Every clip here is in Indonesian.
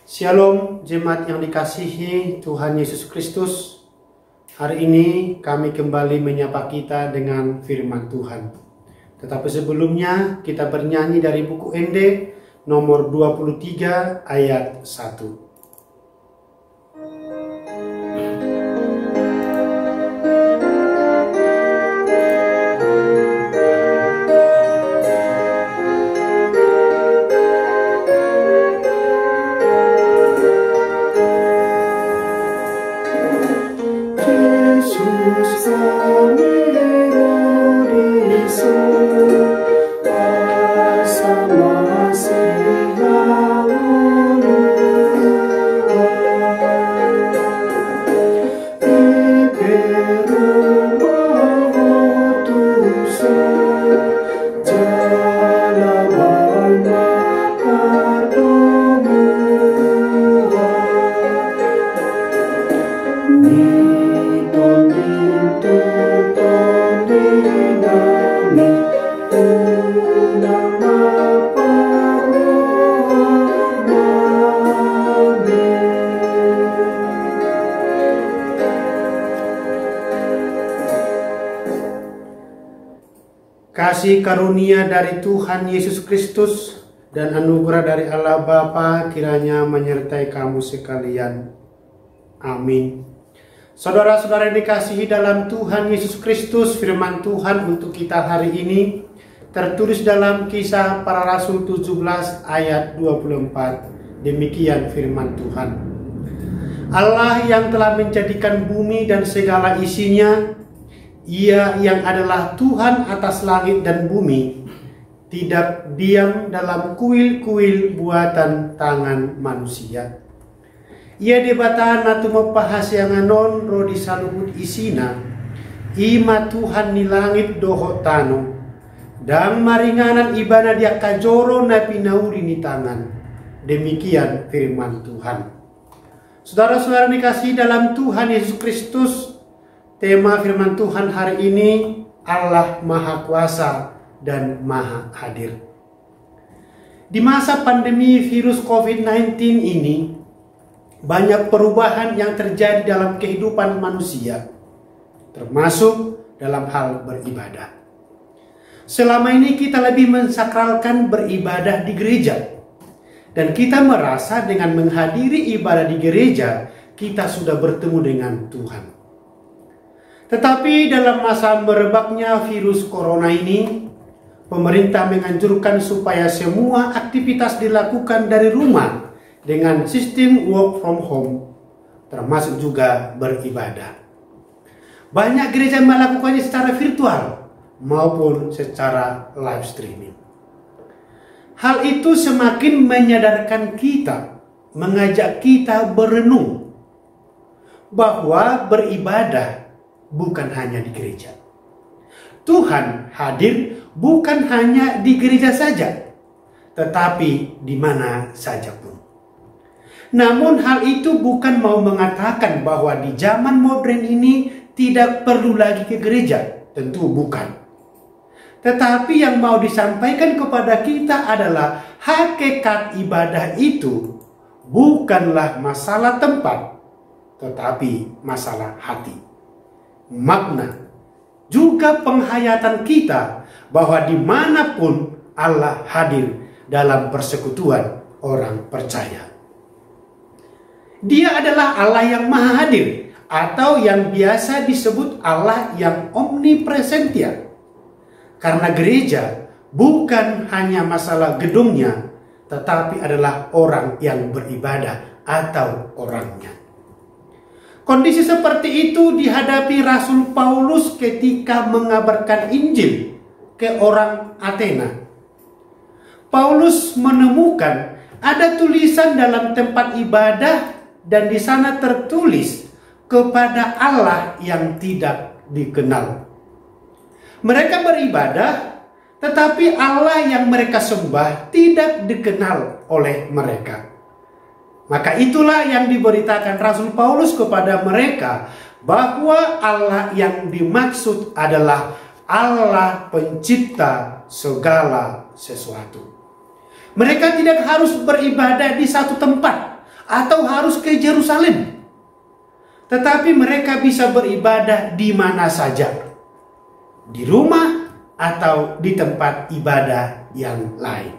Shalom jemaat yang dikasihi Tuhan Yesus Kristus. Hari ini kami kembali menyapa kita dengan firman Tuhan. Tetapi sebelumnya kita bernyanyi dari buku ND nomor 23 ayat 1. Kasih karunia dari Tuhan Yesus Kristus dan anugerah dari Allah Bapa kiranya menyertai kamu sekalian. Amin. Saudara-saudara yang dikasihi dalam Tuhan Yesus Kristus, firman Tuhan untuk kita hari ini tertulis dalam Kisah Para Rasul 17 ayat 24. Demikian firman Tuhan. Allah yang telah menjadikan bumi dan segala isinya, Ia yang adalah Tuhan atas langit dan bumi, tidak diam dalam kuil-kuil buatan tangan manusia. Ia debatan natu mapahasyanganon rodi saluhut isina, ima Tuhan ni langit doho tano, dan maringanan ibana dia kajoro na pinauri ni tangan. Demikian firman Tuhan. Saudara-saudara dikasihi dalam Tuhan Yesus Kristus, tema firman Tuhan hari ini, Allah Maha Kuasa dan Maha Hadir. Di masa pandemi virus COVID-19 ini, banyak perubahan yang terjadi dalam kehidupan manusia, termasuk dalam hal beribadah. Selama ini kita lebih mensakralkan beribadah di gereja, dan kita merasa dengan menghadiri ibadah di gereja, kita sudah bertemu dengan Tuhan. Tetapi dalam masa merebaknya virus corona ini, pemerintah menganjurkan supaya semua aktivitas dilakukan dari rumah dengan sistem work from home, termasuk juga beribadah. Banyak gereja melakukannya secara virtual maupun secara live streaming. Hal itu semakin menyadarkan kita, mengajak kita berenung bahwa beribadah bukan hanya di gereja. Tuhan hadir bukan hanya di gereja saja, tetapi di mana saja pun. Namun hal itu bukan mau mengatakan bahwa di zaman modern ini tidak perlu lagi ke gereja. Tentu bukan. Tetapi yang mau disampaikan kepada kita adalah hakikat ibadah itu bukanlah masalah tempat, tetapi masalah hati. Makna juga penghayatan kita bahwa dimanapun Allah hadir dalam persekutuan orang percaya. Dia adalah Allah yang maha hadir, atau yang biasa disebut Allah yang omnipresentia. Karena gereja bukan hanya masalah gedungnya, tetapi adalah orang yang beribadah atau orangnya. Kondisi seperti itu dihadapi Rasul Paulus ketika mengabarkan Injil ke orang Athena. Paulus menemukan ada tulisan dalam tempat ibadah dan di sana tertulis kepada Allah yang tidak dikenal. Mereka beribadah, tetapi Allah yang mereka sembah tidak dikenal oleh mereka. Maka itulah yang diberitakan Rasul Paulus kepada mereka, bahwa Allah yang dimaksud adalah Allah pencipta segala sesuatu. Mereka tidak harus beribadah di satu tempat atau harus ke Yerusalem. Tetapi mereka bisa beribadah di mana saja, di rumah atau di tempat ibadah yang lain.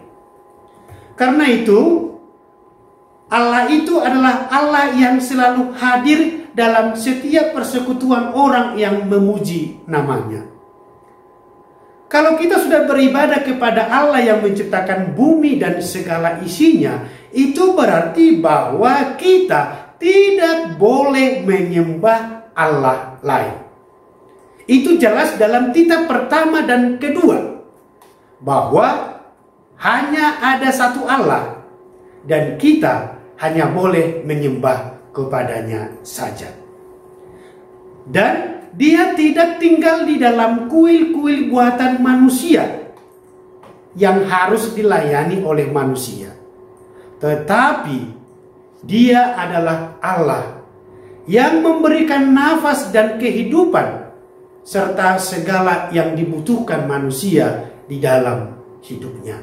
Karena itu, Allah itu adalah Allah yang selalu hadir dalam setiap persekutuan orang yang memuji namanya. Kalau kita sudah beribadah kepada Allah yang menciptakan bumi dan segala isinya, itu berarti bahwa kita tidak boleh menyembah Allah lain. Itu jelas dalam kitab pertama dan kedua, bahwa hanya ada satu Allah dan kita hanya boleh menyembah kepadanya saja. Dan Dia tidak tinggal di dalam kuil-kuil buatan manusia yang harus dilayani oleh manusia. Tetapi Dia adalah Allah yang memberikan nafas dan kehidupan serta segala yang dibutuhkan manusia di dalam hidupnya.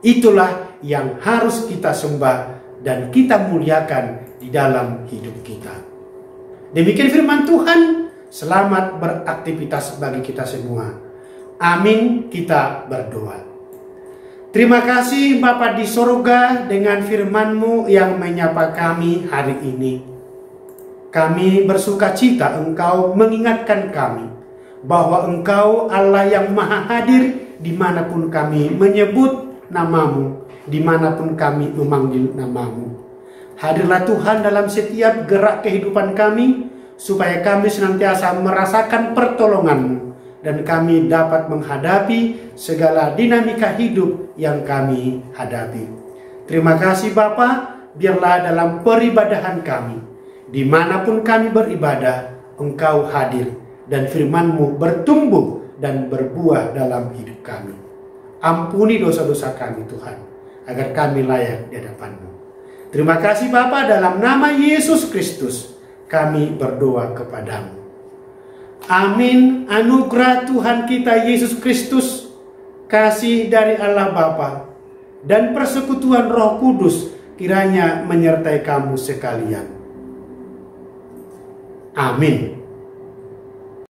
Itulah yang harus kita sembah dan kita muliakan di dalam hidup kita. Demikian firman Tuhan. Selamat beraktivitas bagi kita semua. Amin. Kita berdoa. Terima kasih Bapa di sorga, dengan firman-Mu yang menyapa kami hari ini. Kami bersuka cita Engkau mengingatkan kami bahwa Engkau Allah yang maha hadir dimanapun kami menyebut nama-Mu, dimanapun kami memanggil nama-Mu. Hadirlah Tuhan dalam setiap gerak kehidupan kami, supaya kami senantiasa merasakan pertolongan-Mu dan kami dapat menghadapi segala dinamika hidup yang kami hadapi. Terima kasih Bapa, biarlah dalam peribadahan kami, dimanapun kami beribadah, Engkau hadir dan firman-Mu bertumbuh dan berbuah dalam hidup kami. Ampuni dosa-dosa kami Tuhan, agar kami layak di hadapan-Mu. Terima kasih Bapa, dalam nama Yesus Kristus kami berdoa kepadamu. Amin. Anugerah Tuhan kita Yesus Kristus, kasih dari Allah Bapa, dan persekutuan Roh Kudus kiranya menyertai kamu sekalian. Amin.